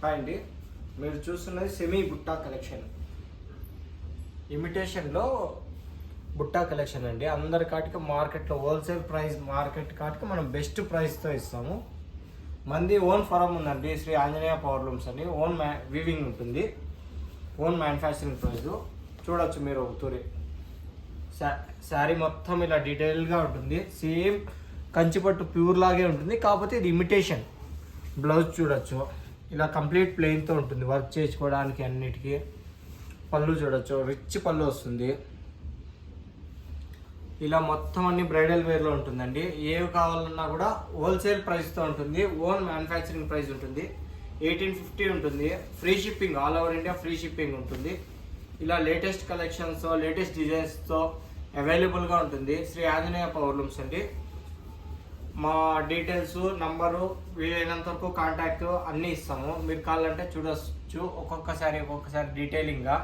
Hi అండి, మీరు చూస్తున్నది semi Butta collection. ఇమిటేషన్లో Butta collection అండి. అందరి కాటికి మార్కెట్లో హోల్సేల్ ప్రైస్, మార్కెట్ కాటికి మనం బెస్ట్ ప్రైస్తో ఇస్తాము. మంది ఓన్ ఫారం ఉందండి, శ్రీ ఆంజనేయ పవర్ లూమ్స్ అని. ఓన్ వీవింగ్ ఉంటుంది, ఓన్ మ్యానుఫ్యాక్చరింగ్ ప్రైస్. చూడొచ్చు మీరు ఒకతూరి. శారీ మొత్తం ఇలా డీటెయిల్గా ఉంటుంది. సేమ్ కంచిపట్టు ప్యూర్ లాగే ఉంటుంది, కాకపోతే ఇది ఇమిటేషన్. బ్లౌజ్ చూడొచ్చు, ఇలా కంప్లీట్ ప్లెయిన్తో ఉంటుంది, వర్క్ చేసుకోవడానికి అన్నిటికీ. పళ్ళు చూడొచ్చు, రిచ్ పళ్ళు వస్తుంది. ఇలా మొత్తం అన్ని బ్రైడల్ వేర్లో ఉంటుందండి. ఏవి కావాలన్నా కూడా హోల్సేల్ ప్రైస్తో ఉంటుంది, ఓన్ మ్యానుఫ్యాక్చరింగ్ ప్రైస్ ఉంటుంది. 1850 ఉంటుంది. Free shipping, all over India free shipping ఉంటుంది. ఇలా లేటెస్ట్ కలెక్షన్స్తో, లేటెస్ట్ డిజైన్స్తో అవైలబుల్గా ఉంటుంది. శ్రీ ఆంజనేయ పవర్ లూమ్స్ అండి. మా డీటెయిల్స్, నంబరు, వీలైనంత వరకు కాంటాక్ట్ అన్నీ ఇస్తాము. మీరు కావాలంటే చూడొచ్చు ఒక్కొక్కసారి డీటెయిలింగ్గా.